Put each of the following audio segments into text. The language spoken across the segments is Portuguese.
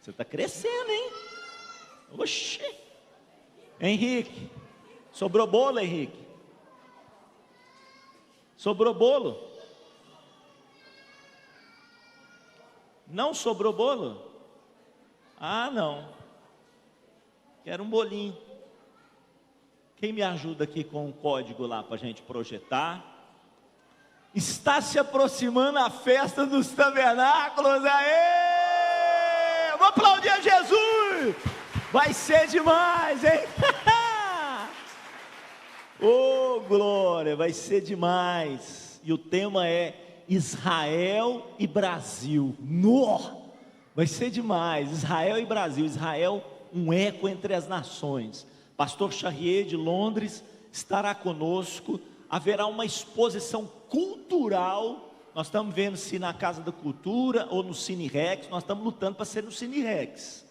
Você está crescendo, hein? Oxi! Henrique, sobrou bolo, Henrique? Sobrou bolo? Não sobrou bolo? Ah, não. Quero um bolinho. Quem me ajuda aqui com um código lá para a gente projetar? Está se aproximando a festa dos tabernáculos. Aê! Vamos aplaudir a Jesus! Vai ser demais, hein? Oh, glória, vai ser demais. E o tema é Israel e Brasil. Vai ser demais. Israel e Brasil. Israel, um eco entre as nações. Pastor Charrier de Londres estará conosco. Haverá uma exposição cultural. Nós estamos vendo se na Casa da Cultura ou no Cine Rex. Nós estamos lutando para ser no Cine Rex.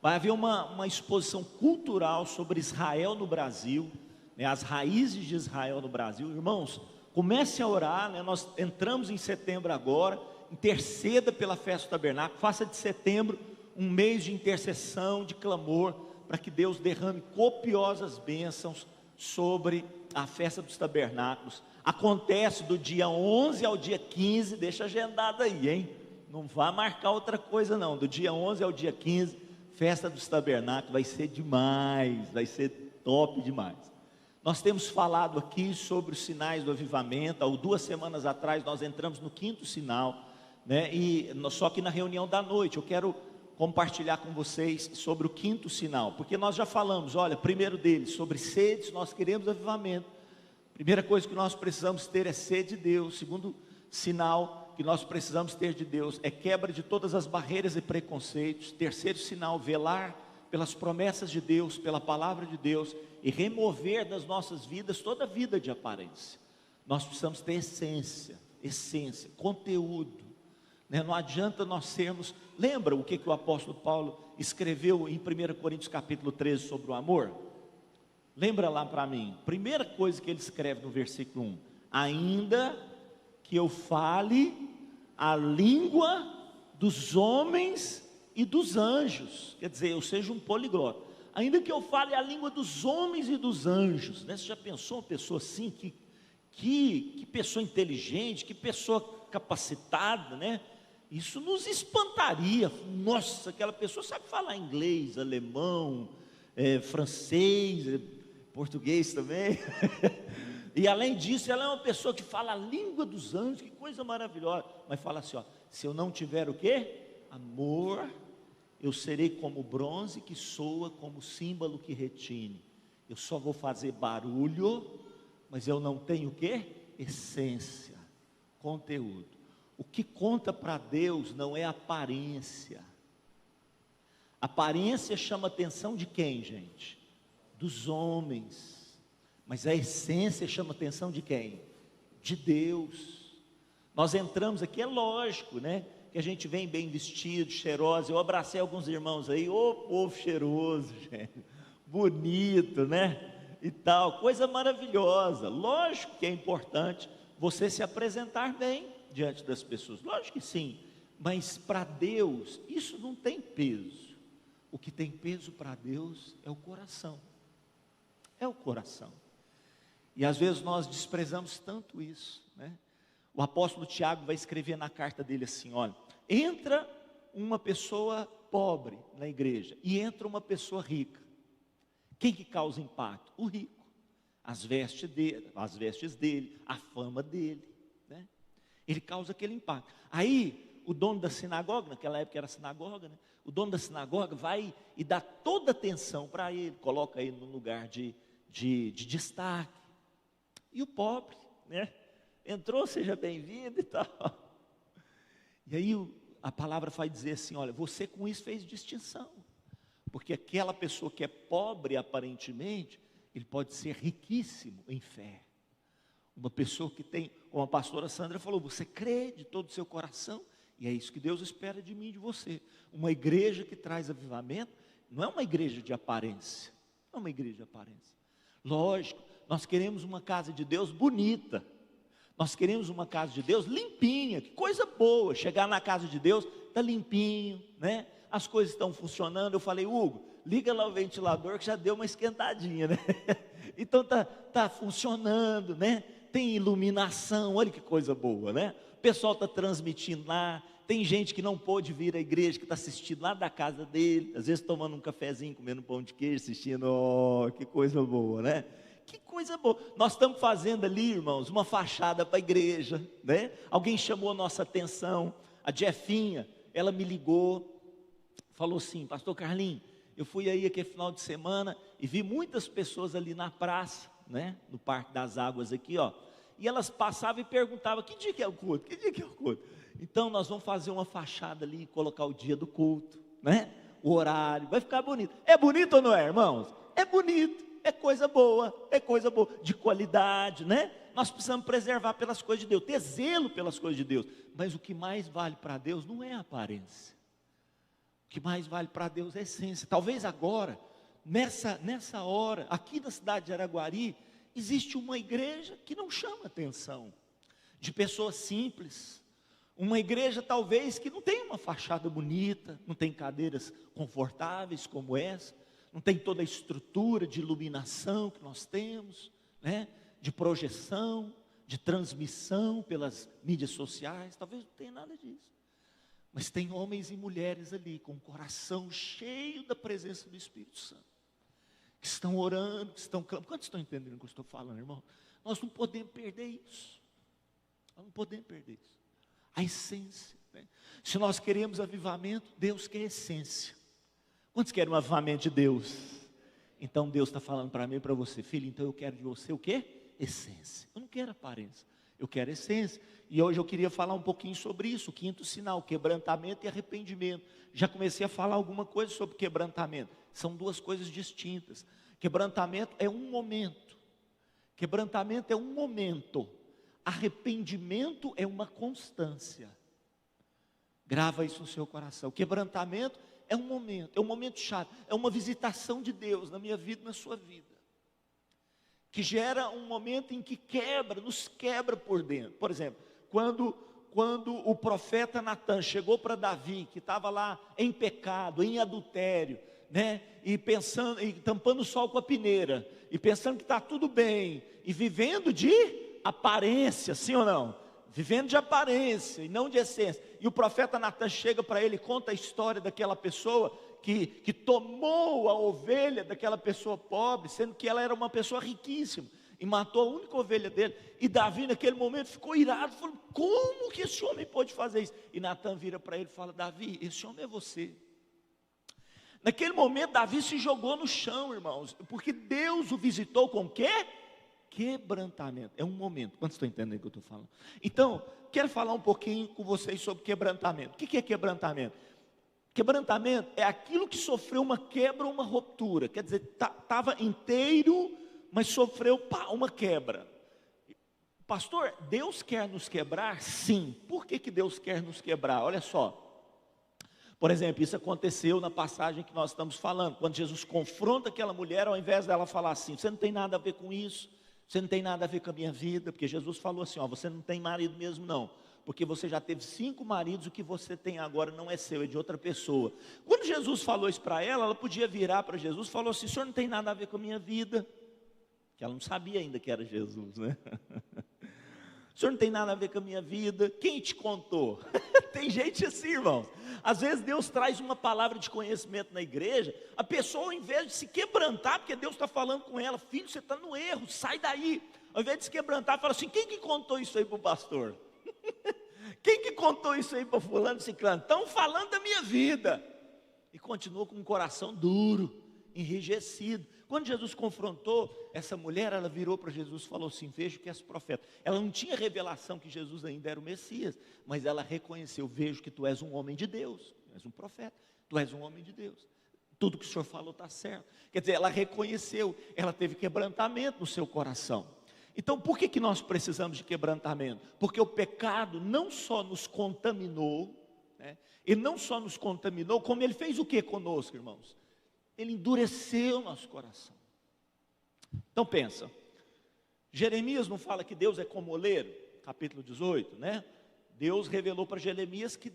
Vai haver uma exposição cultural sobre Israel no Brasil, né, as raízes de Israel no Brasil. Irmãos, comece a orar, né, nós entramos em setembro agora, interceda pela festa do tabernáculo, faça de setembro um mês de intercessão, de clamor, para que Deus derrame copiosas bênçãos sobre a festa dos tabernáculos. Acontece do dia 11 ao dia 15, deixa agendado aí, hein? Não vá marcar outra coisa não, do dia 11 ao dia 15, festa dos tabernáculos, vai ser demais, vai ser top demais. Nós temos falado aqui sobre os sinais do avivamento. Há 2 semanas atrás nós entramos no 5º sinal, né? Só que na reunião da noite eu quero compartilhar com vocês sobre o 5º sinal, porque nós já falamos, olha, primeiro deles, sobre sede, nós queremos avivamento. Primeira coisa que nós precisamos ter é sede de Deus. Segundo sinal que nós precisamos ter de Deus é quebra de todas as barreiras e preconceitos. Terceiro sinal, velar pelas promessas de Deus, pela palavra de Deus, e remover das nossas vidas toda vida de aparência. Nós precisamos ter essência, conteúdo, né? Não adianta nós sermos, lembra o que o apóstolo Paulo escreveu em 1 Coríntios capítulo 13 sobre o amor? Lembra lá para mim, primeira coisa que ele escreve no versículo 1, ainda que eu fale a língua dos homens e dos anjos, quer dizer, eu seja um poliglota, ainda que eu fale a língua dos homens e dos anjos, né? Você já pensou uma pessoa assim, que pessoa inteligente, que pessoa capacitada, né? Isso nos espantaria. Nossa, aquela pessoa sabe falar inglês, alemão, francês, português também. E além disso, ela é uma pessoa que fala a língua dos anjos, que coisa maravilhosa. Mas fala assim, ó, se eu não tiver o quê? Amor, eu serei como bronze que soa, como símbolo que retine. Eu só vou fazer barulho, mas eu não tenho o quê? Essência, conteúdo. O que conta para Deus não é aparência. Aparência chama a atenção de quem, gente? Dos homens. Mas a essência chama a atenção de quem? De Deus. Nós entramos aqui, é lógico, né? Que a gente vem bem vestido, cheiroso. Eu abracei alguns irmãos aí, ô povo cheiroso, gente, bonito, né? E tal, coisa maravilhosa. Lógico que é importante você se apresentar bem diante das pessoas, lógico que sim, mas para Deus isso não tem peso. O que tem peso para Deus é o coração, e às vezes nós desprezamos tanto isso, né? O apóstolo Tiago vai escrever na carta dele assim, olha, entra uma pessoa pobre na igreja e entra uma pessoa rica, quem que causa impacto? O rico, as vestes dele, a fama dele, né? Ele causa aquele impacto. Aí o dono da sinagoga, naquela época era sinagoga, né? O dono da sinagoga vai e dá toda a atenção para ele, coloca ele num lugar de destaque. E o pobre, né? Entrou, seja bem-vindo e tal. E aí a palavra vai dizer assim, olha, você com isso fez distinção, porque aquela pessoa que é pobre aparentemente, ele pode ser riquíssimo em fé. Uma pessoa que tem, como a pastora Sandra falou, você crê de todo o seu coração, e é isso que Deus espera de mim e de você. Uma igreja que traz avivamento, não é uma igreja de aparência, não é uma igreja de aparência. Lógico, nós queremos uma casa de Deus bonita, nós queremos uma casa de Deus limpinha, que coisa boa, chegar na casa de Deus, está limpinho, né? as coisas estão funcionando. Eu falei, Hugo, liga lá o ventilador que já deu uma esquentadinha, né? Então tá funcionando, né? Tem iluminação, olha que coisa boa, né? O pessoal está transmitindo lá. Tem gente que não pôde vir à igreja, que está assistindo lá da casa dele, às vezes tomando um cafezinho, comendo um pão de queijo, assistindo. Oh, que coisa boa, né? Que coisa boa. Nós estamos fazendo ali, irmãos, uma fachada para a igreja, né? Alguém chamou a nossa atenção, a Jefinha, ela me ligou, falou assim, pastor Carlinhos, eu fui aí aquele final de semana e vi muitas pessoas ali na praça, né? No Parque das Águas aqui, ó. E elas passavam e perguntavam, que dia que é o culto? Que dia que é o culto? Então nós vamos fazer uma fachada ali, colocar o dia do culto, né? O horário, vai ficar bonito. É bonito ou não é, irmãos? É bonito, é coisa boa, de qualidade, né? Nós precisamos preservar pelas coisas de Deus, ter zelo pelas coisas de Deus. Mas o que mais vale para Deus não é a aparência. O que mais vale para Deus é a essência. Talvez agora, nessa hora, aqui na cidade de Araguari, existe uma igreja que não chama atenção, de pessoas simples, uma igreja talvez que não tem uma fachada bonita, não tem cadeiras confortáveis como essa, não tem toda a estrutura de iluminação que nós temos, né? De projeção, de transmissão pelas mídias sociais, talvez não tenha nada disso. Mas tem homens e mulheres ali com o coração cheio da presença do Espírito Santo, que estão orando, que estão clamando. Quantos estão entendendo o que eu estou falando, irmão? Nós não podemos perder isso. Nós não podemos perder isso. A essência, né? Se nós queremos avivamento, Deus quer essência. Quantos querem um avivamento de Deus? Então Deus está falando para mim e para você, filho, então eu quero de você o quê? Essência. Eu não quero aparência, eu quero essência. E hoje eu queria falar um pouquinho sobre isso, o quinto sinal, quebrantamento e arrependimento. Já comecei a falar alguma coisa sobre quebrantamento. São duas coisas distintas. Quebrantamento é um momento. Quebrantamento é um momento. Arrependimento é uma constância. Grava isso no seu coração. Quebrantamento é um momento chave, é uma visitação de Deus na minha vida e na sua vida, que gera um momento em que nos quebra por dentro. Por exemplo, quando o profeta Natan chegou para Davi, que estava lá em pecado, em adultério, né? E pensando, e tampando o sol com a peneira, e pensando que está tudo bem, e vivendo de aparência, sim ou não? Vivendo de aparência e não de essência. E o profeta Natan chega para ele e conta a história daquela pessoa que tomou a ovelha daquela pessoa pobre, sendo que ela era uma pessoa riquíssima, e matou a única ovelha dele. E Davi naquele momento ficou irado, falou, como que esse homem pode fazer isso? E Natan vira para ele e fala, Davi, esse homem é você. Naquele momento Davi se jogou no chão, irmãos, porque Deus o visitou com o quê? Quebrantamento. É um momento. Quantos estão entendendo o que eu estou falando? Então, quero falar um pouquinho com vocês sobre quebrantamento. O que é quebrantamento? Quebrantamento é aquilo que sofreu uma quebra ou uma ruptura. Quer dizer, estava inteiro, mas sofreu uma quebra. Pastor, Deus quer nos quebrar? Sim. Por que Deus quer nos quebrar? Olha só. Por exemplo, isso aconteceu na passagem que nós estamos falando, quando Jesus confronta aquela mulher, ao invés dela falar assim, você não tem nada a ver com isso, você não tem nada a ver com a minha vida, porque Jesus falou assim, ó, você não tem marido mesmo não, porque você já teve 5 maridos, o que você tem agora não é seu, é de outra pessoa. Quando Jesus falou isso para ela, ela podia virar para Jesus e falou assim, o senhor não tem nada a ver com a minha vida, que ela não sabia ainda que era Jesus, né? O senhor não tem nada a ver com a minha vida, quem te contou? Tem gente assim, irmãos. Às vezes Deus traz uma palavra de conhecimento na igreja, a pessoa ao invés de se quebrantar, porque Deus está falando com ela, filho, você está no erro, sai daí. Ao invés de se quebrantar, fala assim, quem que contou isso aí para o pastor? Quem que contou isso aí para fulano e ciclano? Estão falando da minha vida. E continuou com um coração duro, enrijecido. Quando Jesus confrontou essa mulher, ela virou para Jesus e falou assim, vejo que és profeta. Ela não tinha revelação que Jesus ainda era o Messias, mas ela reconheceu, vejo que tu és um homem de Deus, tu és um profeta, tu és um homem de Deus. Tudo que o Senhor falou está certo. Quer dizer, ela reconheceu, ela teve quebrantamento no seu coração. Então, por que nós precisamos de quebrantamento? Porque o pecado não só nos contaminou, né? Ele não só nos contaminou, como ele fez o que conosco, irmãos? Ele endureceu nosso coração. Então pensa, Jeremias não fala que Deus é como oleiro? Capítulo 18, né? Deus revelou para Jeremias que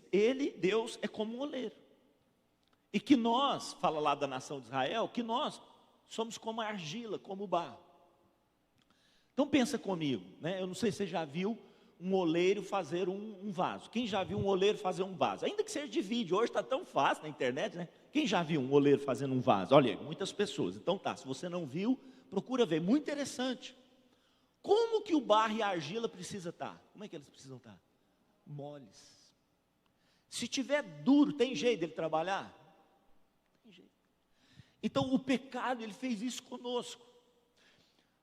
Deus é como um oleiro. E que nós, fala lá da nação de Israel, que nós somos como a argila, como o barro. Então pensa comigo, né? Eu não sei se você já viu um oleiro fazer um vaso. Quem já viu um oleiro fazer um vaso? Ainda que seja de vídeo, hoje está tão fácil na internet, né? Quem já viu um oleiro fazendo um vaso? Olha aí, muitas pessoas. Então tá, se você não viu, procura ver, muito interessante. Como que o barro e a argila precisam estar? Como é que eles precisam estar? Moles. Se tiver duro, tem jeito dele trabalhar? Tem jeito. Então o pecado, ele fez isso conosco.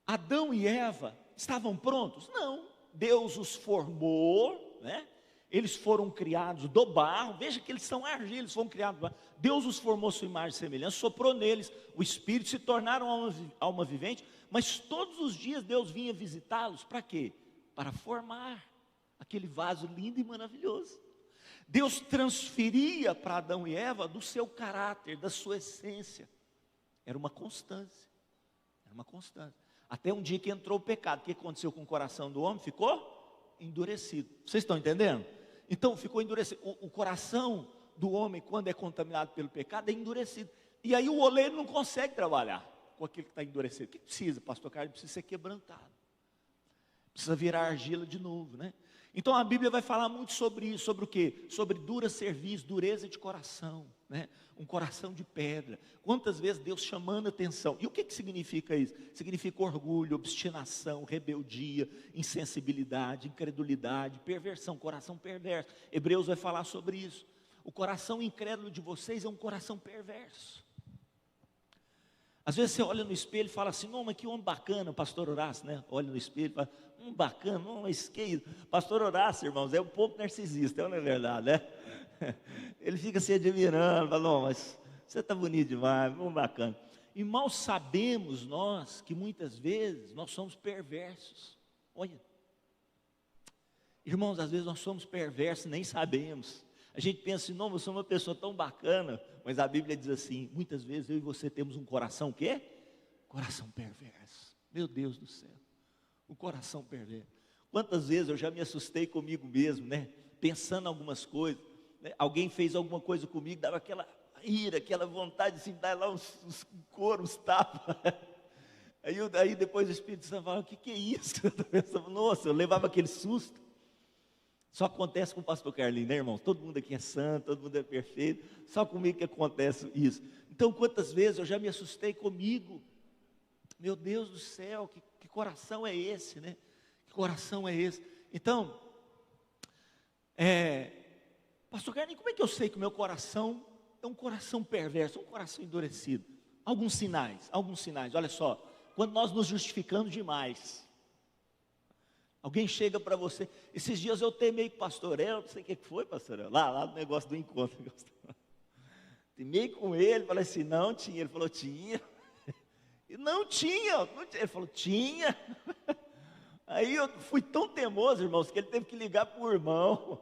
Adão e Eva estavam prontos? Não. Deus os formou, né? Eles foram criados do barro. Veja que eles são argila, eles foram criados do barro. Deus os formou sua imagem e semelhança, soprou neles o Espírito, se tornaram alma vivente. Mas todos os dias Deus vinha visitá-los, para quê? Para formar aquele vaso lindo e maravilhoso. Deus transferia para Adão e Eva do seu caráter, da sua essência. Era uma constância. Era uma constância. Até um dia que entrou o pecado. O que aconteceu com o coração do homem? Ficou endurecido. Vocês estão entendendo? Então ficou endurecido. O coração do homem, quando é contaminado pelo pecado, é endurecido. E aí o oleiro não consegue trabalhar com aquilo que está endurecido. O que precisa, pastor Carlos? Precisa ser quebrantado. Precisa virar argila de novo, né? Então a Bíblia vai falar muito sobre isso, sobre o quê? Sobre dura cerviz, dureza de coração, né? Um coração de pedra. Quantas vezes Deus chamando atenção. E o que significa isso? Significa orgulho, obstinação, rebeldia, insensibilidade, incredulidade, perversão, coração perverso. Hebreus vai falar sobre isso. O coração incrédulo de vocês é um coração perverso. Às vezes você olha no espelho e fala assim, não, mas que homem bacana, o pastor Horácio, né? Olha no espelho e fala, bacana, não, mas que isso? Pastor Horácio, irmãos, é um pouco narcisista, não é verdade, né? Ele fica se admirando, fala, não, mas você está bonito demais, muito bacana. E mal sabemos nós, que muitas vezes nós somos perversos. Olha, irmãos, às vezes nós somos perversos, nem sabemos. A gente pensa assim, não, eu sou uma pessoa tão bacana, mas a Bíblia diz assim, muitas vezes eu e você temos um coração o quê? Coração perverso. Meu Deus do céu, o coração perverso. Quantas vezes eu já me assustei comigo mesmo, né? Pensando em algumas coisas, né? Alguém fez alguma coisa comigo, dava aquela ira, aquela vontade de dar lá uns coros, uns tapas. Aí depois o Espírito Santo fala, o que é isso? Nossa, eu levava aquele susto. Só acontece com o pastor Carlinhos, né, irmão? Todo mundo aqui é santo, todo mundo é perfeito. Só comigo que acontece isso. Então, quantas vezes eu já me assustei comigo? Meu Deus do céu, que coração é esse, né? Que coração é esse? Então, pastor Carlinhos, como é que eu sei que o meu coração é um coração perverso, um coração endurecido? Alguns sinais. Olha só, quando nós nos justificamos demais. Alguém chega para você, esses dias eu temei com o pastor El, não sei o que foi, pastor El, lá no negócio do encontro. Temei com ele, falei assim, não tinha. Ele falou, tinha. E não tinha. Ele falou, tinha. Aí eu fui tão teimoso, irmãos, que ele teve que ligar para o irmão.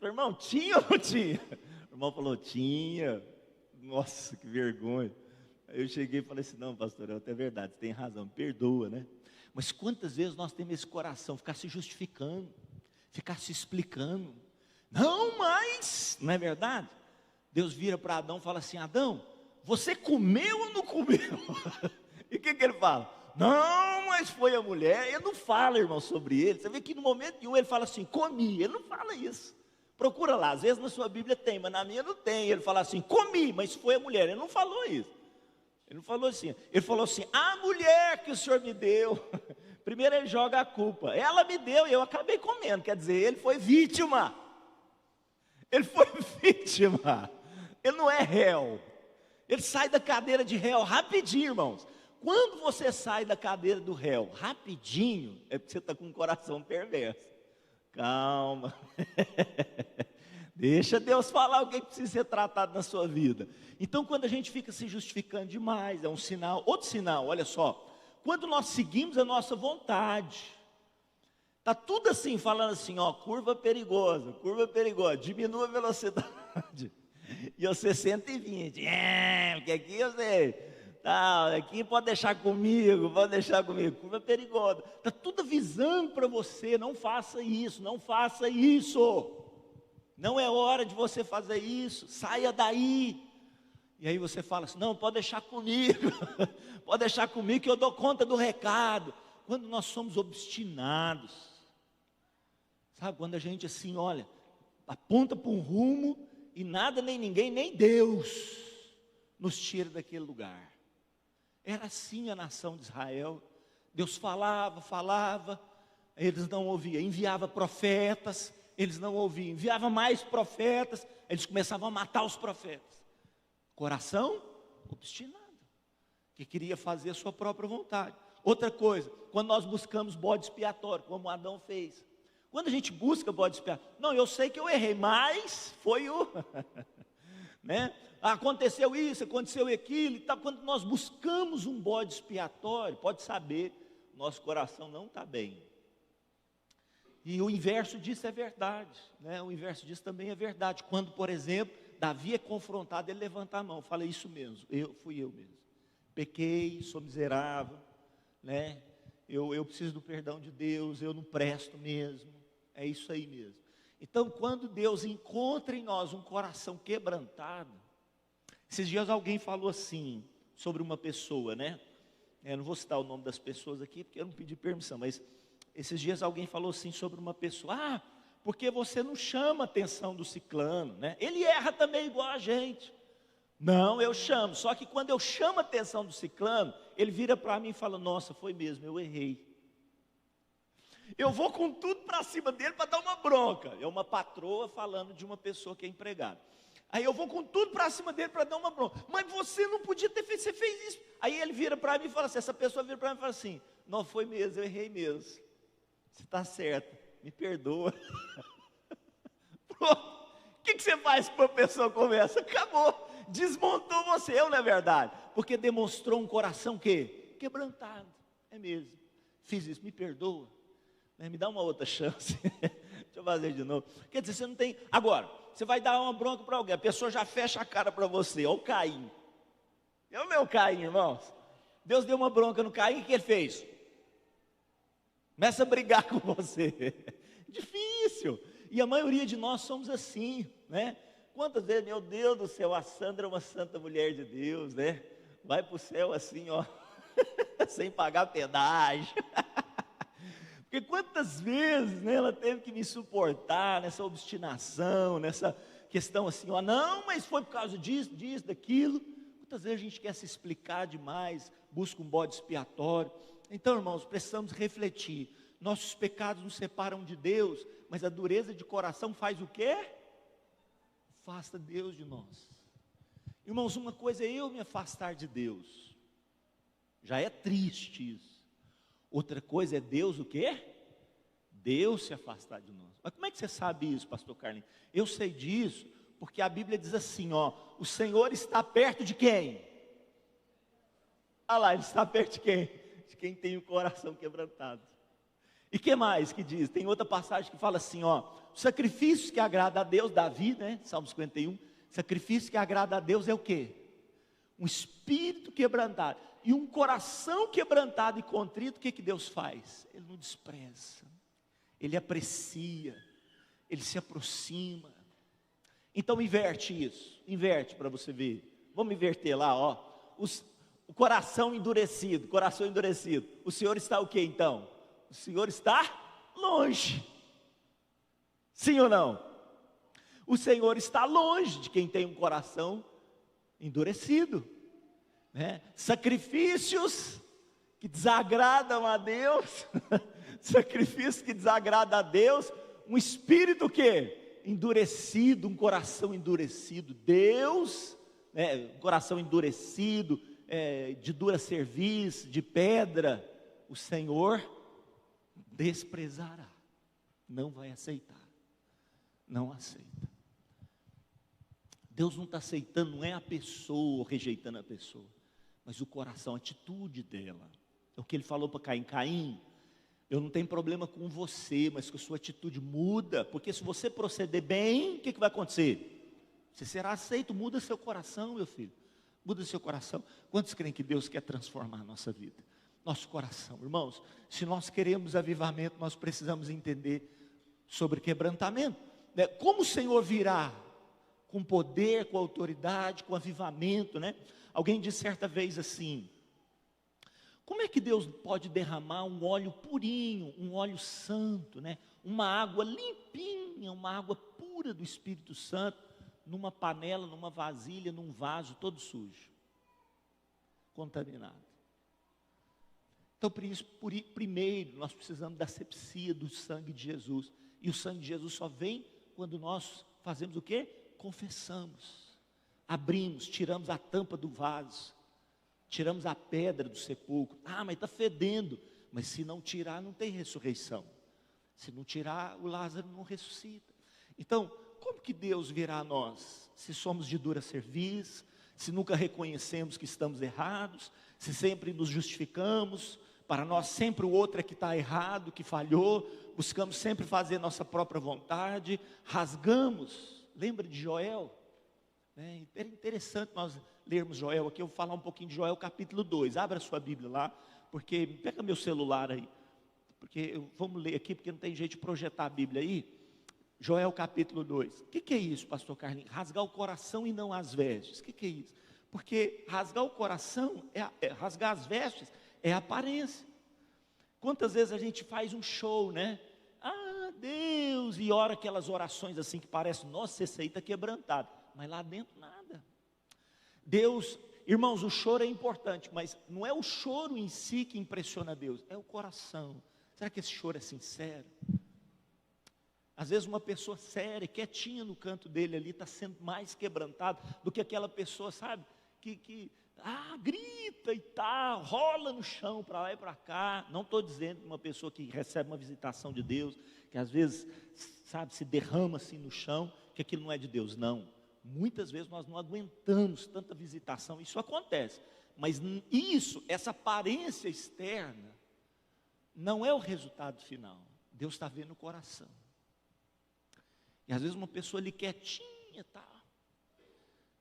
Falei, irmão, tinha ou não tinha? O irmão falou, tinha. Nossa, que vergonha. Aí eu cheguei e falei assim, não, pastor El, até é verdade, você tem razão, me perdoa, né? Mas quantas vezes nós temos esse coração, ficar se justificando, ficar se explicando. Não, mas, não é verdade? Deus vira para Adão e fala assim, Adão, você comeu ou não comeu? E o que ele fala? Não, mas foi a mulher. Ele não fala, irmão, sobre ele. Você vê que no momento nenhum ele fala assim, comi. Ele não fala isso. Procura lá, às vezes na sua Bíblia tem, mas na minha não tem. Ele fala assim, comi, mas foi a mulher. Ele não falou isso. Ele não falou assim, ele falou assim, a mulher que o Senhor me deu. Primeiro ele joga a culpa, ela me deu e eu acabei comendo, quer dizer, ele foi vítima. Ele foi vítima, ele não é réu. Ele sai da cadeira de réu rapidinho, irmãos. Quando você sai da cadeira do réu rapidinho, é porque você está com um coração perverso. Calma. Deixa Deus falar o que precisa ser tratado na sua vida. Então, quando a gente fica se justificando demais, é um sinal. Outro sinal, olha só. Quando nós seguimos a nossa vontade. Está tudo assim, falando assim, ó, curva perigosa, diminua a velocidade. E você 120. Porque aqui eu sei. Tá, aqui pode deixar comigo. Curva perigosa. Está tudo avisando para você, não faça isso. Não é hora de você fazer isso, saia daí. E aí você fala assim, não, pode deixar comigo, pode deixar comigo que eu dou conta do recado. Quando nós somos obstinados, sabe, quando a gente assim, olha, aponta para um rumo e nada, nem ninguém, nem Deus nos tira daquele lugar. Era assim a nação de Israel. Deus falava, eles não ouviam, enviava profetas, eles não ouviam, enviava mais profetas, eles começavam a matar os profetas. Coração obstinado, que queria fazer a sua própria vontade. Outra coisa, quando nós buscamos bode expiatório, como Adão fez. Quando a gente busca bode expiatório, não, eu sei que eu errei, mas foi o... né? Aconteceu isso, aconteceu aquilo e tal. Quando nós buscamos um bode expiatório, pode saber, nosso coração não está bem. E o inverso disso é verdade, né? O inverso disso também é verdade. Quando, por exemplo, Davi é confrontado, ele levanta a mão, fala isso mesmo, fui eu mesmo. Pequei, sou miserável, né? Eu preciso do perdão de Deus, eu não presto mesmo, é isso aí mesmo. Então, quando Deus encontra em nós um coração quebrantado, esses dias alguém falou assim, sobre uma pessoa, né? Eu não vou citar o nome das pessoas aqui, porque eu não pedi permissão, mas esses dias alguém falou assim sobre uma pessoa, porque você não chama a atenção do ciclano, né? Ele erra também igual a gente. Não, eu chamo, só que quando eu chamo a atenção do ciclano, ele vira para mim e fala, nossa, foi mesmo, eu errei. Eu vou com tudo para cima dele para dar uma bronca. É uma patroa falando de uma pessoa que é empregada. Aí eu vou com tudo para cima dele para dar uma bronca. Mas você não podia ter feito, você fez isso. Aí ele vira para mim e fala assim, essa pessoa vira para mim e fala assim, não, foi mesmo, eu errei mesmo. Você está certo, me perdoa. Pronto. O que você faz com uma pessoa como essa? Acabou, desmontou você, não é verdade? Porque demonstrou um coração quebrantado, é mesmo. Fiz isso, me perdoa, né? Me dá uma outra chance. Deixa eu fazer de novo. Quer dizer, você não tem. Agora, você vai dar uma bronca para alguém, a pessoa já fecha a cara para você, olha o Caim. É o meu Caim, irmãos. Deus deu uma bronca no Caim, o que ele fez? Começa a brigar com você. Difícil. E a maioria de nós somos assim, né? Quantas vezes, meu Deus do céu, a Sandra é uma santa mulher de Deus, né? Vai para o céu assim, ó, sem pagar pedágio. Porque quantas vezes, né, ela teve que me suportar nessa obstinação, nessa questão assim, ó, não, mas foi por causa disso, daquilo. Quantas vezes a gente quer se explicar demais, busca um bode expiatório. Então, irmãos, precisamos refletir. Nossos pecados nos separam de Deus, mas a dureza de coração faz o quê? Afasta Deus de nós. Irmãos, uma coisa é eu me afastar de Deus, já é triste isso. Outra coisa é Deus o quê? Deus se afastar de nós. Mas como é que você sabe isso, pastor Carlinhos? Eu sei disso, porque a Bíblia diz assim, ó, o Senhor está perto de quem? Ah lá, Ele está perto de quem? De quem tem o coração quebrantado. E que mais que diz? Tem outra passagem que fala assim, ó, sacrifício que agrada a Deus, Davi, né, Salmo 51, sacrifício que agrada a Deus é o quê? Um espírito quebrantado, e um coração quebrantado e contrito, o que Deus faz? Ele não despreza, Ele aprecia, Ele se aproxima. Então inverte isso, inverte para você ver, vamos inverter lá, ó, o coração endurecido, o Senhor está o quê então? O Senhor está longe. Sim ou não? O Senhor está longe de quem tem um coração endurecido, né? Sacrifícios que desagradam a Deus, sacrifícios que desagradam a Deus, um espírito que endurecido, um coração endurecido. Deus, né, um coração endurecido, de dura cerviz, de pedra, o Senhor desprezará, não vai aceitar, não aceita. Deus não está aceitando, não é a pessoa, rejeitando a pessoa, mas o coração, a atitude dela. É o que ele falou para Caim, Caim, eu não tenho problema com você, mas que a sua atitude muda, porque se você proceder bem, o que vai acontecer? Você será aceito, muda seu coração, meu filho, muda seu coração. Quantos creem que Deus quer transformar a nossa vida? Nosso coração, irmãos, se nós queremos avivamento, nós precisamos entender sobre quebrantamento, né? Como o Senhor virá? com poder, com autoridade, com avivamento, né? Alguém disse certa vez assim: como é que Deus pode derramar um óleo purinho, um óleo santo, né? Uma água limpinha, uma água pura do Espírito Santo, numa panela, numa vasilha, num vaso todo sujo, contaminado? Então, primeiro, nós precisamos da asepsia do sangue de Jesus. E o sangue de Jesus só vem quando nós fazemos o quê? Confessamos, abrimos, tiramos a tampa do vaso, tiramos a pedra do sepulcro. Ah, mas está fedendo. Mas se não tirar, não tem ressurreição. Se não tirar, o Lázaro não ressuscita. Então, como que Deus virá a nós? Se somos de dura cerviz, se nunca reconhecemos que estamos errados, se sempre nos justificamos, para nós sempre o outro é que está errado, que falhou, buscamos sempre fazer nossa própria vontade, rasgamos. Lembra de Joel? É interessante nós lermos Joel aqui. Eu vou falar um pouquinho de Joel capítulo 2, abra a sua Bíblia lá, porque, pega meu celular aí, porque vamos ler aqui, porque não tem jeito de projetar a Bíblia aí. Joel capítulo 2, o que é isso, pastor Carlinhos? Rasgar o coração e não as vestes. O que é isso? Porque rasgar o coração, rasgar as vestes, é a aparência. Quantas vezes a gente faz um show, né? Ah, Deus, e ora aquelas orações assim que parece, nossa, esse aí está quebrantado, mas lá dentro nada. Deus, irmãos, o choro é importante, mas não é o choro em si que impressiona Deus, é o coração. Será que esse choro é sincero? Às vezes uma pessoa séria, quietinha no canto dele ali, está sendo mais quebrantado do que aquela pessoa, sabe, que grita e tal, rola no chão para lá e para cá. Não estou dizendo que uma pessoa que recebe uma visitação de Deus, que às vezes, sabe, se derrama assim no chão, que aquilo não é de Deus, não. Muitas vezes nós não aguentamos tanta visitação, isso acontece, mas essa aparência externa, não é o resultado final. Deus está vendo o coração. E às vezes uma pessoa ali quietinha, tá,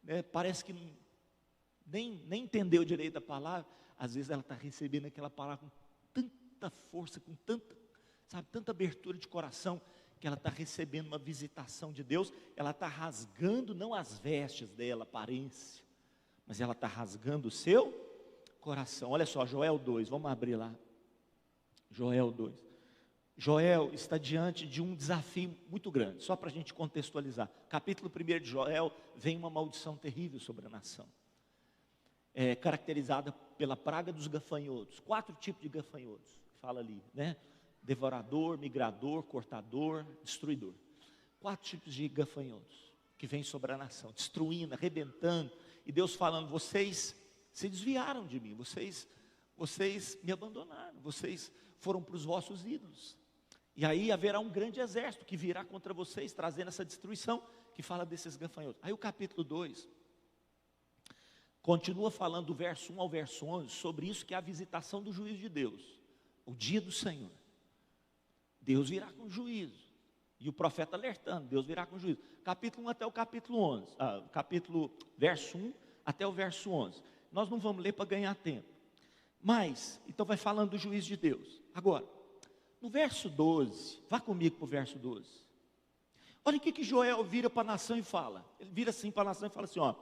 né, parece que nem entendeu direito a palavra. Às vezes ela está recebendo aquela palavra com tanta força, com tanta abertura de coração, que ela está recebendo uma visitação de Deus. Ela está rasgando não as vestes dela, a aparência, mas ela está rasgando o seu coração. Olha só, Joel 2, vamos abrir lá, Joel 2. Joel está diante de um desafio muito grande, só para a gente contextualizar. Capítulo 1 de Joel, vem uma maldição terrível sobre a nação, caracterizada pela praga dos gafanhotos. 4 tipos de gafanhotos, fala ali, né? Devorador, migrador, cortador, destruidor. 4 tipos de gafanhotos que vêm sobre a nação, destruindo, arrebentando. E Deus falando: vocês se desviaram de mim, vocês me abandonaram, vocês foram para os vossos ídolos. E aí haverá um grande exército que virá contra vocês, trazendo essa destruição, que fala desses gafanhotos. Aí o capítulo 2 continua falando do verso 1 ao verso 11, sobre isso, que é a visitação do juízo de Deus, o dia do Senhor. Deus virá com juízo, e o profeta alertando, Deus virá com juízo. Capítulo 1 até o capítulo 11, verso 1 até o verso 11. Nós não vamos ler para ganhar tempo, mas, então vai falando do juízo de Deus. Agora, no verso 12, vá comigo para o verso 12. Olha o que Joel vira para a nação e fala. Ele vira assim para a nação e fala assim, ó: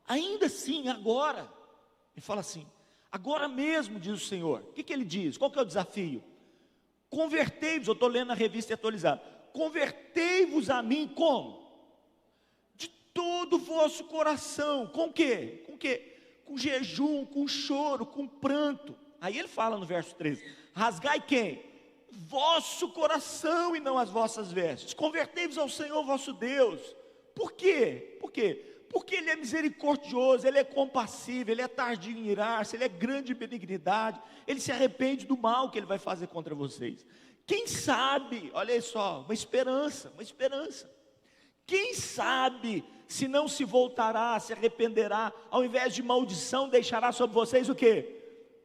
ainda assim, agora, ele fala assim, agora mesmo, diz o Senhor. O que ele diz? Qual que é o desafio? Convertei-vos, eu estou lendo a revista atualizada, convertei-vos a mim como? De todo o vosso coração. Com o quê? Com o quê? Com jejum, com choro, com pranto. Aí ele fala no verso 13, rasgai quem? Vosso coração e não as vossas vestes. Convertei-vos ao Senhor vosso Deus. Por quê? Por quê? Porque Ele é misericordioso, Ele é compassivo, Ele é tardio em irar-se, Ele é grande em benignidade, Ele se arrepende do mal que Ele vai fazer contra vocês. Quem sabe, olha aí só, uma esperança. Quem sabe se não se voltará, se arrependerá, ao invés de maldição, deixará sobre vocês o quê?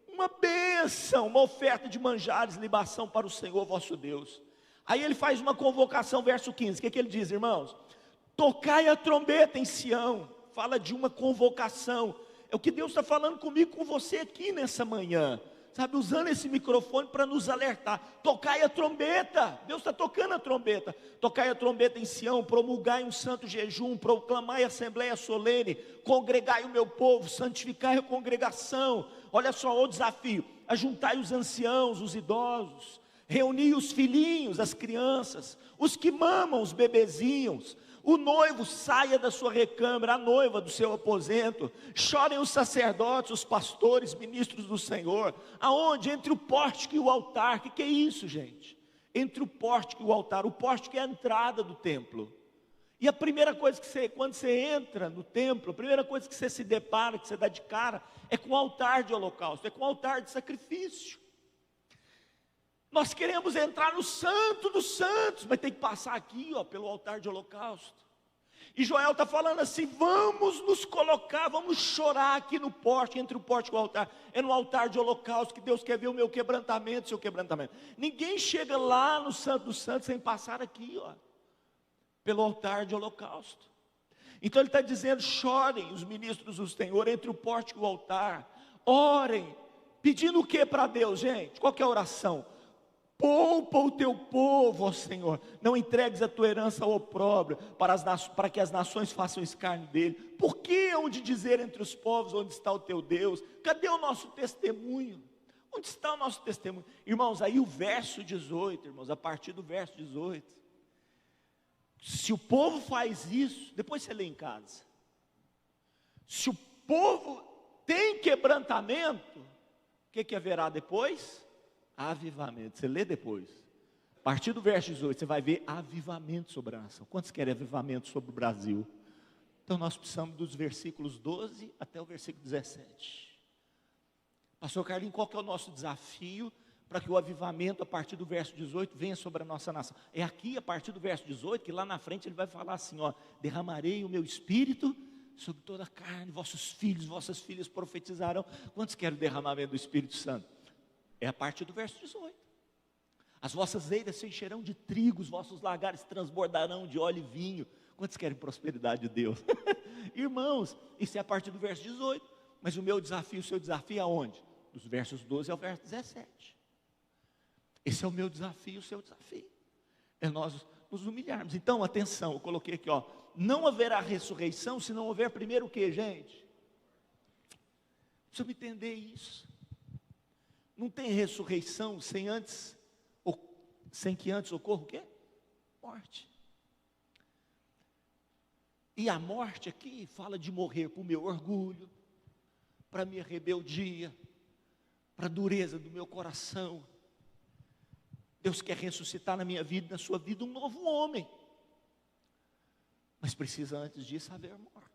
Uma bênção, uma oferta de manjares, libação para o Senhor vosso Deus. Aí ele faz uma convocação, verso 15, o que ele diz, irmãos? Tocai a trombeta em Sião, fala de uma convocação. É o que Deus está falando comigo, com você aqui nessa manhã. sabe, usando esse microfone para nos alertar. Tocai a trombeta, Deus está tocando a trombeta. Tocai a trombeta em Sião, promulgai um santo jejum, proclamai a assembleia solene, congregai o meu povo, santificai a congregação. Olha só o desafio: ajuntai os anciãos, os idosos, reuni os filhinhos, as crianças, os que mamam, os bebezinhos. O noivo saia da sua recâmara, a noiva do seu aposento. Chorem os sacerdotes, os pastores, ministros do Senhor. Aonde? Entre o pórtico e o altar. O que é isso, gente? Entre o pórtico e o altar. O pórtico é a entrada do templo. E a primeira coisa que você, quando você entra no templo, a primeira coisa que você se depara, que você dá de cara, é com o altar de holocausto, é com o altar de sacrifício. Nós queremos entrar no santo dos santos, mas tem que passar aqui, ó, pelo altar de holocausto. E Joel está falando assim: vamos nos colocar, vamos chorar aqui no pórtico, entre o pórtico e o altar. É no altar de holocausto que Deus quer ver o meu quebrantamento, seu quebrantamento. Ninguém chega lá no santo dos santos sem passar aqui, ó, pelo altar de holocausto. Então ele está dizendo: chorem os ministros do Senhor entre o pórtico e o altar. Orem, pedindo o que para Deus, gente? Qual que é a oração? Poupa o teu povo, ó Senhor, não entregues a tua herança ao opróbrio, para que as nações façam escárnio dele. Por que hão de dizer entre os povos: onde está o teu Deus? Cadê o nosso testemunho? Onde está o nosso testemunho? Irmãos, aí o verso 18, irmãos, a partir do verso 18, se o povo faz isso, depois você lê em casa, se o povo tem quebrantamento, o que haverá depois? Avivamento. Você lê depois, a partir do verso 18, você vai ver avivamento sobre a nação. Quantos querem avivamento sobre o Brasil? Então nós precisamos dos versículos 12 até o versículo 17. Pastor Carlinhos, qual que é o nosso desafio para que o avivamento a partir do verso 18 venha sobre a nossa nação? É aqui, a partir do verso 18, que lá na frente ele vai falar assim, ó: derramarei o meu espírito sobre toda a carne, vossos filhos, vossas filhas profetizarão. Quantos querem o derramamento do Espírito Santo? É a partir do verso 18. As vossas eiras se encherão de trigo, os vossos lagares transbordarão de óleo e vinho. Quantos querem prosperidade de Deus? Irmãos, isso é a partir do verso 18. Mas o meu desafio, o seu desafio é aonde? Dos versos 12 ao verso 17. Esse é o meu desafio, o seu desafio. É nós nos humilharmos. Então, atenção, eu coloquei aqui, ó: não haverá ressurreição se não houver primeiro o que, gente? Precisa entender isso. Não tem ressurreição sem que antes ocorra o quê? Morte. E a morte aqui fala de morrer para o meu orgulho, para a minha rebeldia, para a dureza do meu coração. Deus quer ressuscitar na minha vida, na sua vida, um novo homem. Mas precisa antes disso haver morte.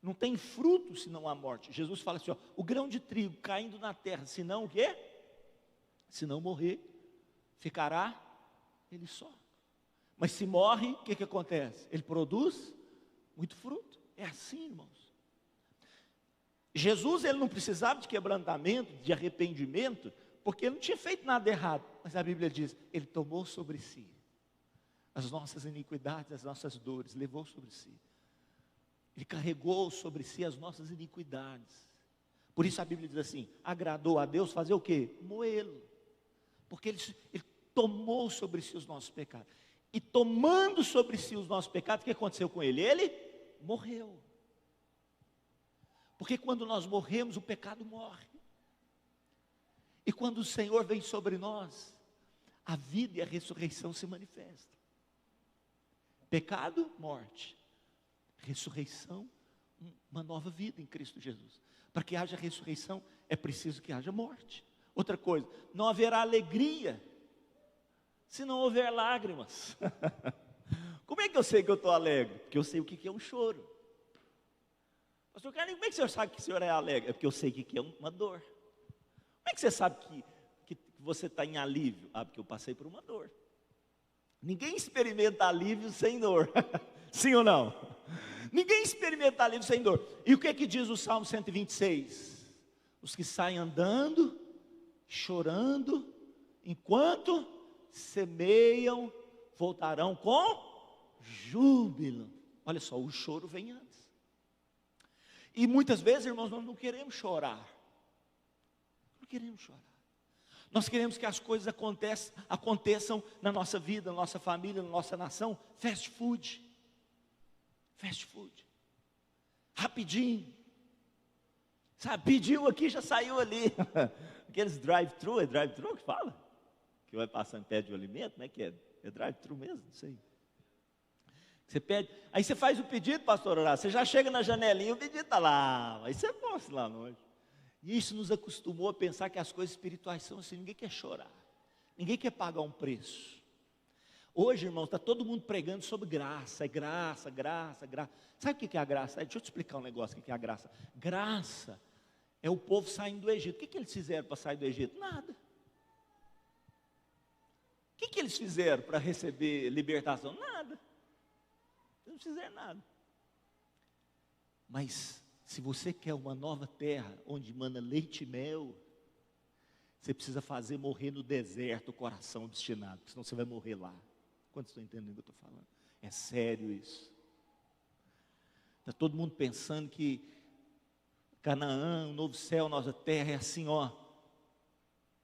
Não tem fruto se não há morte. Jesus fala assim, ó: o grão de trigo caindo na terra, se não o quê? Se não morrer, ficará ele só. Mas se morre, o que acontece? Ele produz muito fruto. É assim, irmãos. Jesus, ele não precisava de quebrantamento, de arrependimento, porque ele não tinha feito nada errado. Mas a Bíblia diz, ele tomou sobre si as nossas iniquidades, as nossas dores, levou sobre si. Ele carregou sobre si as nossas iniquidades. Por isso a Bíblia diz assim: agradou a Deus fazer o quê? Moê-lo. Porque ele tomou sobre si os nossos pecados. E tomando sobre si os nossos pecados, o que aconteceu com ele? Ele morreu. Porque quando nós morremos, o pecado morre. E quando o Senhor vem sobre nós, a vida e a ressurreição se manifestam. Pecado, morte. Ressurreição, uma nova vida em Cristo Jesus. Para que haja ressurreição, é preciso que haja morte. Outra coisa, não haverá alegria se não houver lágrimas. Como é que eu sei que eu estou alegre? Porque eu sei o que é um choro. Pastor Carlinhos, como é que o senhor sabe que o senhor é alegre? É porque eu sei o que é uma dor. Como é que você sabe que você está em alívio? Ah, porque eu passei por uma dor. Ninguém experimenta alívio sem dor. Sim ou não? Ninguém experimenta alívio sem dor. E o que é que diz o Salmo 126? Os que saem andando, chorando, enquanto semeiam, voltarão com júbilo. Olha só, o choro vem antes. E muitas vezes, irmãos, nós não queremos chorar. Não queremos chorar. Nós queremos que as coisas aconteçam na nossa vida, na nossa família, na nossa nação. Fast food. Fast food. Rapidinho. Sabe, pediu aqui, já saiu ali. Aqueles drive-thru, é drive-thru que fala? Que vai passando e pede o alimento, como é que é? É drive-thru mesmo? Não sei. Você pede, aí você faz o pedido, pastor Horácio, você já chega na janelinha, o pedido está lá, aí você mostra lá longe. E isso nos acostumou a pensar que as coisas espirituais são assim, ninguém quer chorar, ninguém quer pagar um preço. Hoje, irmãos, está todo mundo pregando sobre graça, é graça, graça, graça. Sabe o que é a graça? Deixa eu te explicar um negócio, o que é a graça. Graça é o povo saindo do Egito. O que eles fizeram para sair do Egito? Nada. O que eles fizeram para receber libertação? Nada. Não fizeram nada. Mas se você quer uma nova terra, onde mana leite e mel, você precisa fazer morrer no deserto o coração obstinado, senão você vai morrer lá. Quantos estão entendendo o que eu estou falando? É sério isso. Está todo mundo pensando que Canaã, o novo céu, nossa terra é assim, ó,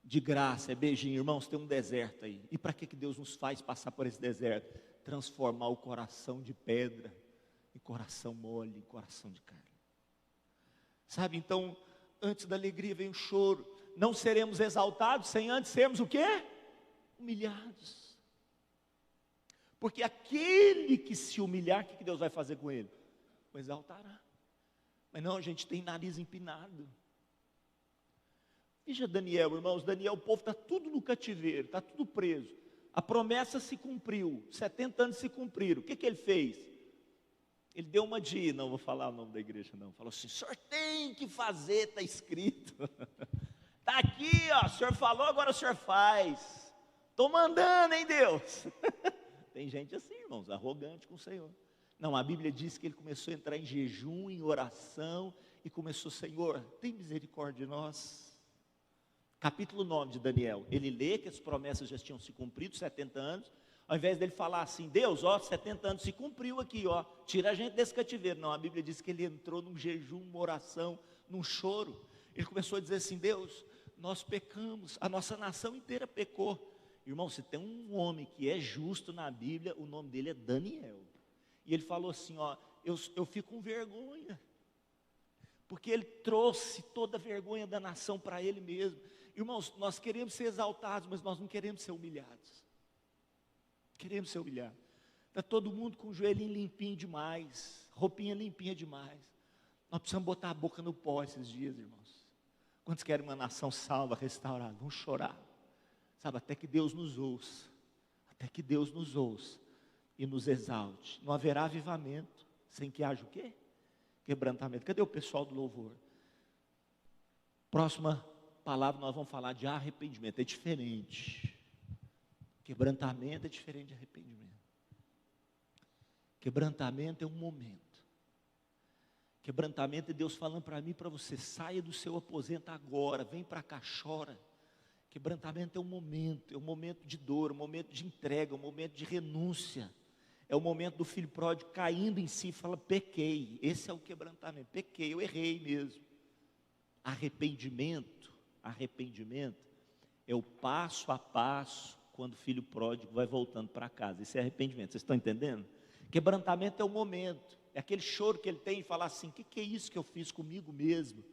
de graça, é beijinho. Irmãos, tem um deserto aí. E para que Deus nos faz passar por esse deserto? Transformar o coração de pedra em coração mole, em coração de carne. Sabe, então, antes da alegria vem o choro. Não seremos exaltados sem antes sermos o quê? Humilhados. Porque aquele que se humilhar, o que Deus vai fazer com ele? O exaltará. Mas não, a gente tem nariz empinado. Veja Daniel, irmãos, Daniel, o povo está tudo no cativeiro, está tudo preso. A promessa se cumpriu, 70 anos se cumpriram. O que ele fez? Ele deu uma de, não vou falar o nome da igreja não, falou assim, o senhor tem que fazer, está escrito. Está aqui, ó, o senhor falou, agora o senhor faz. Estou mandando, hein, Deus? Tem gente assim, irmãos, arrogante com o Senhor. Não, a Bíblia diz que ele começou a entrar em jejum, em oração, e começou, Senhor, tem misericórdia de nós. Capítulo 9 de Daniel, ele lê que as promessas já tinham se cumprido, 70 anos, ao invés dele falar assim, Deus, ó, 70 anos se cumpriu aqui, ó, tira a gente desse cativeiro. Não, a Bíblia diz que ele entrou num jejum, uma oração, num choro. Ele começou a dizer assim, Deus, nós pecamos, a nossa nação inteira pecou. Irmão, se tem um homem que é justo na Bíblia, o nome dele é Daniel. E ele falou assim, ó, eu fico com vergonha, porque ele trouxe toda a vergonha da nação para ele mesmo. Irmãos, nós queremos ser exaltados, mas nós não queremos ser humilhados. Queremos ser humilhados. Está todo mundo com o joelhinho limpinho demais, roupinha limpinha demais. Nós precisamos botar a boca no pó esses dias, irmãos. Quantos querem uma nação salva, restaurada? Vamos chorar. Sabe, até que Deus nos ouça. Até que Deus nos ouça e nos exalte. Não haverá avivamento sem que haja o quê? Quebrantamento. Cadê o pessoal do louvor? Próxima palavra nós vamos falar de arrependimento. É diferente. Quebrantamento é diferente de arrependimento. Quebrantamento é um momento. Quebrantamento é Deus falando para mim e para você, saia do seu aposento agora, vem para cá, chora. Quebrantamento é um momento de dor, um momento de entrega, um momento de renúncia. É o momento do filho pródigo caindo em si e fala, pequei. Esse é o quebrantamento, pequei, eu errei mesmo. Arrependimento é o passo a passo quando o filho pródigo vai voltando para casa. Esse é arrependimento, vocês estão entendendo? Quebrantamento é o momento, é aquele choro que ele tem e falar assim, o que é isso que eu fiz comigo mesmo?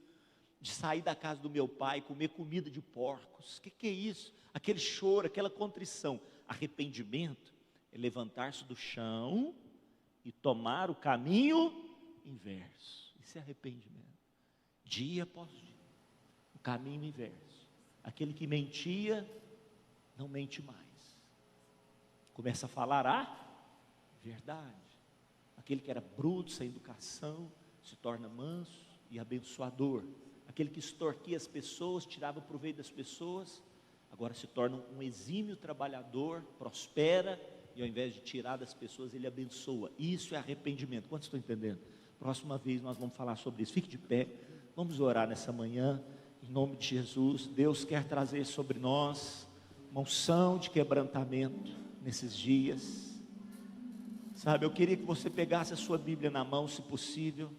De sair da casa do meu pai, comer comida de porcos, o que é isso? Aquele choro, aquela contrição. Arrependimento é levantar-se do chão e tomar o caminho inverso. Isso é arrependimento. Dia após dia, o caminho inverso. Aquele que mentia, não mente mais. Começa a falar a verdade. Aquele que era bruto, sem educação, se torna manso e abençoador. Aquele que extorquia as pessoas, tirava proveito das pessoas, agora se torna um exímio trabalhador, prospera, e ao invés de tirar das pessoas, ele abençoa. Isso é arrependimento. Quantos estão entendendo? Próxima vez nós vamos falar sobre isso. Fique de pé, vamos orar nessa manhã, em nome de Jesus. Deus quer trazer sobre nós uma unção de quebrantamento nesses dias. Sabe, eu queria que você pegasse a sua Bíblia na mão, se possível,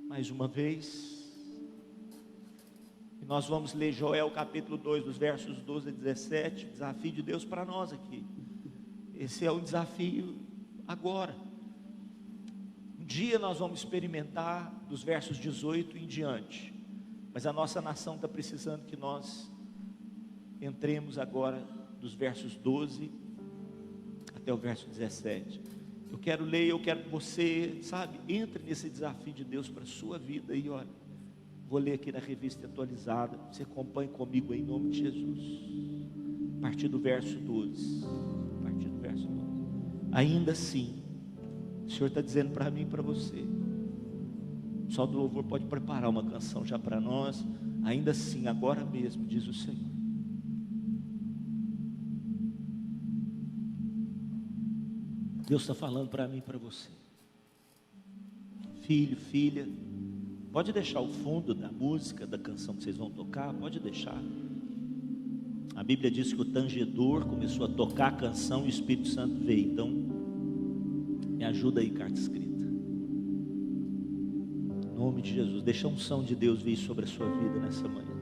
mais uma vez. E Nós vamos ler Joel capítulo 2, dos versos 12 a 17, desafio de Deus para nós aqui. Esse é um desafio agora. Um dia nós vamos experimentar dos versos 18 em diante, mas a nossa nação está precisando que nós entremos agora dos versos 12 até o verso 17. Eu quero ler, eu quero que você, entre nesse desafio de Deus para a sua vida. E olha, vou ler aqui na revista atualizada, você acompanhe comigo aí, em nome de Jesus. A partir do verso 12. A partir do verso 12. Ainda assim, o Senhor está dizendo para mim e para você. O pessoal do louvor pode preparar uma canção já para nós. Ainda assim, agora mesmo, diz o Senhor. Deus está falando para mim e para você. Filho, filha, pode deixar o fundo da música, da canção que vocês vão tocar, pode deixar. A Bíblia diz que o tangedor começou a tocar a canção e o Espírito Santo veio. Então, me ajuda aí, carta escrita. Em nome de Jesus, deixa a unção de Deus vir sobre a sua vida nessa manhã.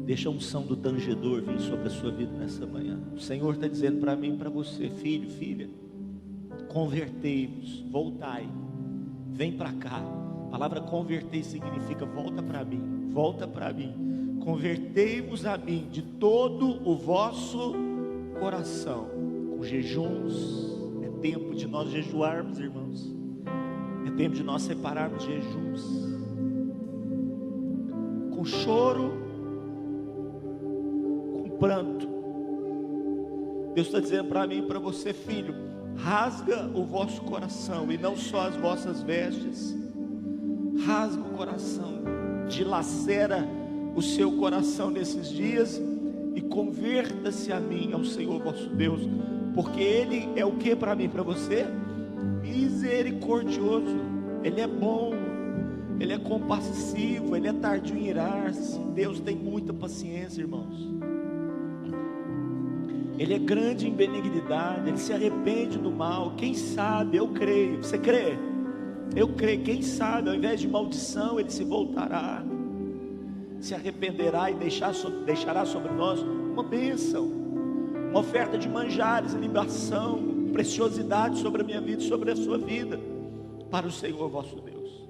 Deixa a unção do tangedor vir sobre a sua vida nessa manhã. O Senhor está dizendo para mim e para você, filho, filha, convertei-vos, voltai, vem para cá. A palavra converter significa volta para mim, volta para mim. Convertei-vos a mim de todo o vosso coração, com jejuns. É tempo de nós jejuarmos, irmãos. É tempo de nós separarmos jejuns, com choro, pranto. Deus está dizendo para mim e para você, filho, rasga o vosso coração, e não só as vossas vestes, rasga o coração, dilacera o seu coração nesses dias, e converta-se a mim, ao Senhor vosso Deus, porque Ele é o que para mim e para você? Misericordioso, Ele é bom, Ele é compassivo, Ele é tardio em irar-se. Deus tem muita paciência, irmãos. Ele é grande em benignidade, Ele se arrepende do mal. Quem sabe, eu creio, você crê? Eu creio, quem sabe, ao invés de maldição, Ele se voltará, se arrependerá e deixará sobre nós uma bênção, uma oferta de manjares, libação, preciosidade sobre a minha vida e sobre a sua vida, para o Senhor vosso Deus.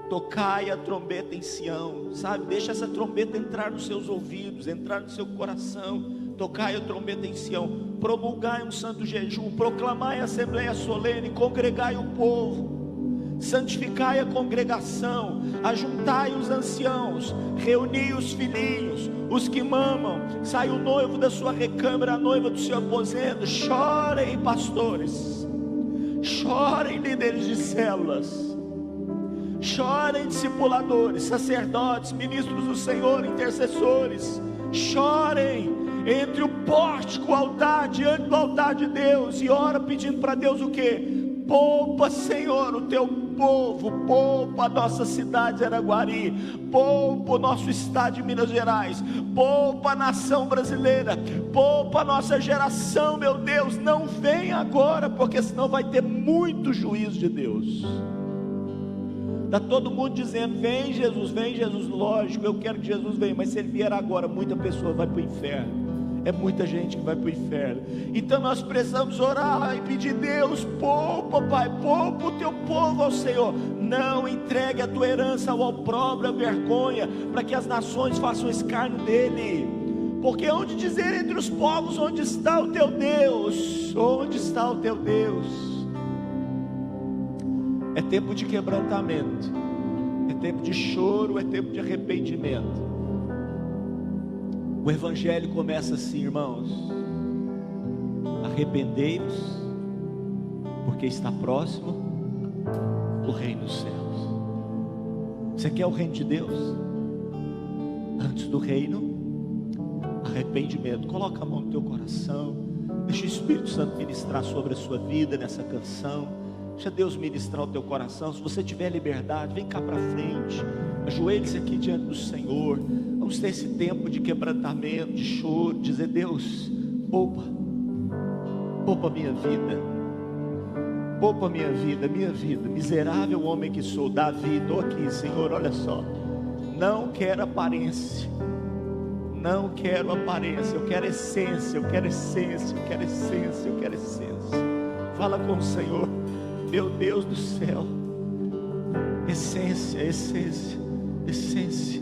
Tocai a trombeta em Sião, deixa essa trombeta entrar nos seus ouvidos, entrar no seu coração. Tocai a trombeta em Sião, promulgai um santo jejum, proclamai a assembleia solene, congregai o povo, santificai a congregação, ajuntai os anciãos, reuni os filhinhos, os que mamam, sai o noivo da sua recâmara, a noiva do seu aposento. Chorem, pastores, chorem, líderes de células, chorem, discipuladores, sacerdotes, ministros do Senhor, intercessores, chorem entre o pórtico, o altar, diante do altar de Deus, e ora pedindo para Deus o que? Poupa, Senhor, o teu povo, poupa a nossa cidade de Araguari, poupa o nosso estado de Minas Gerais, poupa a nação brasileira, poupa a nossa geração, meu Deus. Não vem agora, porque senão vai ter muito juízo de Deus. Está todo mundo dizendo, vem Jesus, lógico, eu quero que Jesus venha, mas se Ele vier agora, muita pessoa vai para o inferno. É muita gente que vai para o inferno. Então nós precisamos orar e pedir, Deus, poupa, Pai, poupa o teu povo ao Senhor. Não entregue a tua herança ao opróbrio, à vergonha, para que as nações façam escárnio dele. Porque onde dizer entre os povos, onde está o teu Deus? Onde está o teu Deus? É tempo de quebrantamento, é tempo de choro, é tempo de arrependimento. O Evangelho começa assim, irmãos: arrependei-vos, porque está próximo o reino dos céus. Você quer o reino de Deus? Antes do reino, arrependimento. Coloca a mão no teu coração, deixa o Espírito Santo ministrar sobre a sua vida nessa canção. Deixa Deus ministrar o teu coração. Se você tiver liberdade, vem cá para frente, ajoelhe-se aqui diante do Senhor. Vamos ter esse tempo de quebrantamento, de choro, dizer, Deus, poupa minha vida, poupa minha vida, miserável homem que sou. Davi, estou aqui, Senhor, olha só, Não quero aparência. Não quero aparência. Eu quero essência. Eu quero essência. Eu quero essência. Eu quero essência. Fala com o Senhor. Meu Deus do céu. Essência, essência, essência.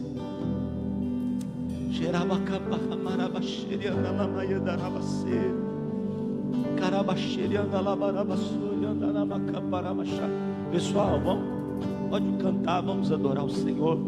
Pessoal, pode cantar, vamos adorar o Senhor.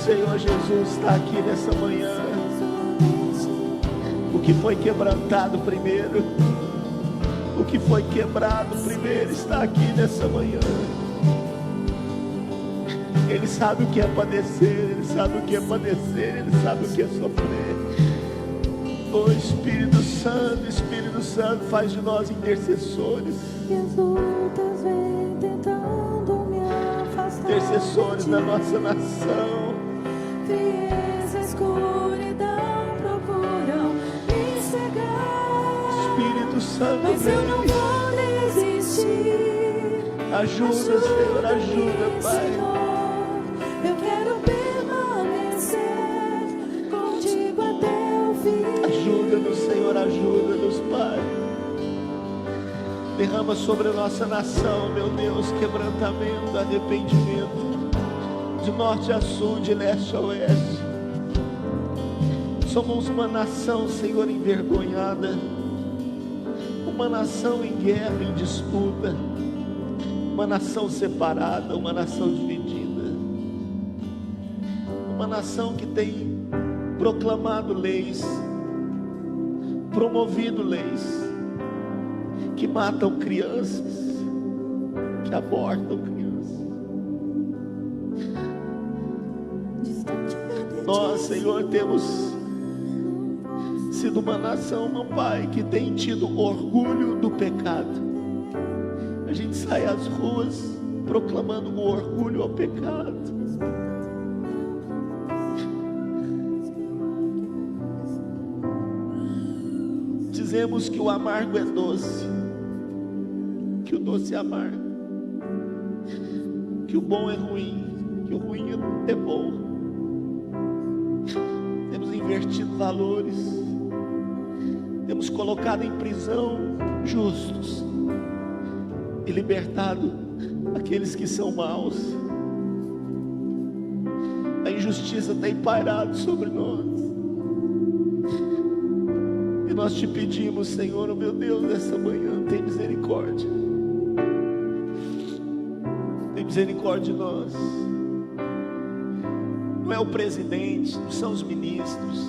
Senhor Jesus está aqui nessa manhã. O que foi quebrantado primeiro, o que foi quebrado primeiro está aqui nessa manhã. Ele sabe o que é padecer, Ele sabe o que é padecer, Ele sabe o que é sofrer. Oh Espírito Santo, faz de nós intercessores. E as lutas vêm tentando me afastar. Intercessores da nossa nação. Frieza, escuridão procuram me cegar. Espírito Santo, mas eu não vou desistir. Ajuda, Senhor, ajuda, Pai. Senhor, eu quero permanecer. ajuda-nos, Pai. Derrama sobre a nossa nação, meu Deus, quebrantamento, arrependimento, de norte a sul, de leste a oeste. Somos uma nação, Senhor, envergonhada, uma nação em guerra, em disputa, uma nação separada, uma nação dividida, uma nação que tem proclamado leis, promovido leis que matam crianças, que abortam crianças. Nós, Senhor, temos sido uma nação, meu Pai, que tem tido orgulho do pecado. A gente sai às ruas proclamando o orgulho ao pecado. Dizemos que o amargo é doce, que o doce é amargo, que o bom é ruim, que o ruim é bom. Temos invertido valores, temos colocado em prisão justos e libertado aqueles que são maus. A injustiça tem pairado sobre nós. E nós te pedimos, Senhor, oh meu Deus, nessa manhã, tem misericórdia. Tem misericórdia de nós. Não é o presidente, não são os ministros,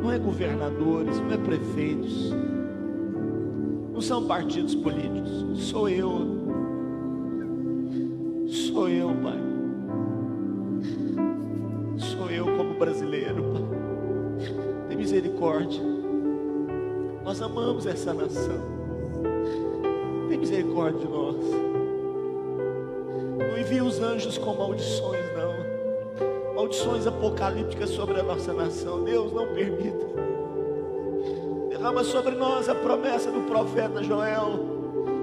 não é governadores, não é prefeitos, não são partidos políticos. Sou eu, Pai. Sou eu como brasileiro, Pai. Tem misericórdia. Nós amamos essa nação. Tem misericórdia de nós. Não envia os anjos com maldições, não. Maldições apocalípticas sobre a nossa nação. Deus, não permita. Derrama sobre nós a promessa do profeta Joel.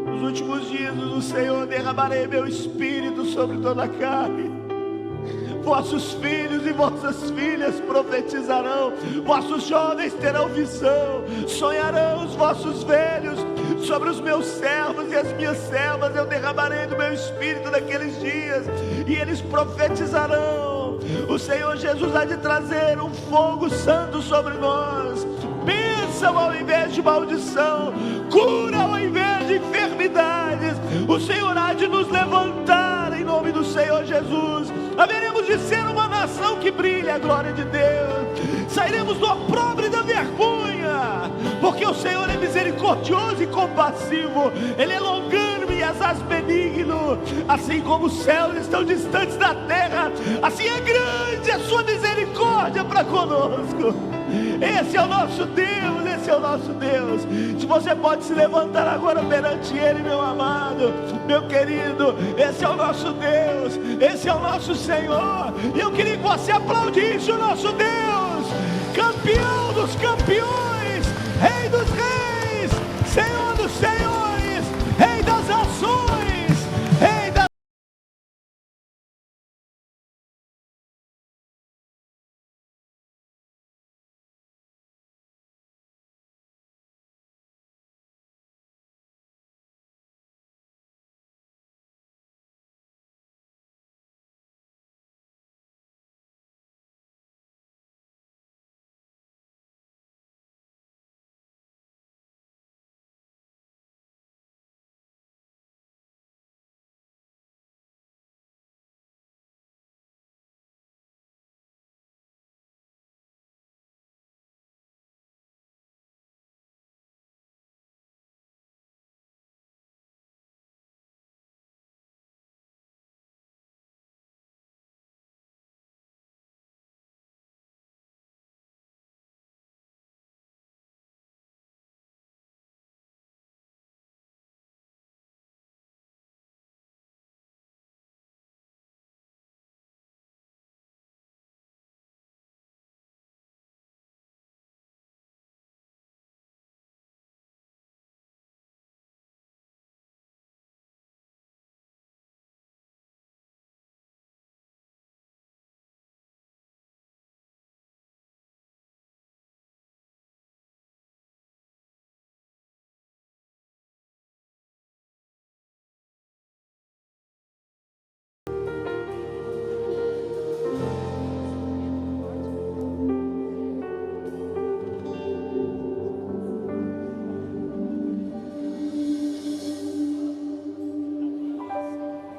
Nos últimos dias do Senhor derramarei meu espírito sobre toda a carne. Vossos filhos e vossas filhas profetizarão, vossos jovens terão visão, sonharão os vossos velhos. Sobre os meus servos e as minhas servas eu derramarei do meu espírito naqueles dias, e eles profetizarão. O Senhor Jesus há de trazer um fogo santo sobre nós, bênção ao invés de maldição, cura ao invés de enfermidades. O Senhor há de nos levantar em nome do Senhor Jesus. Haveremos de ser uma nação que brilha a glória de Deus. Sairemos do opróbrio e da vergonha, porque o Senhor é misericordioso e compassivo. Ele é longânime e asaz benigno. Assim como os céus estão distantes da terra, assim é grande a sua misericórdia para conosco. Esse é o nosso Deus, esse é o nosso Deus. Se você pode se levantar agora perante Ele, meu amado, meu querido, esse é o nosso Deus, esse é o nosso Senhor. E eu queria que você aplaudisse o nosso Deus, campeão dos campeões.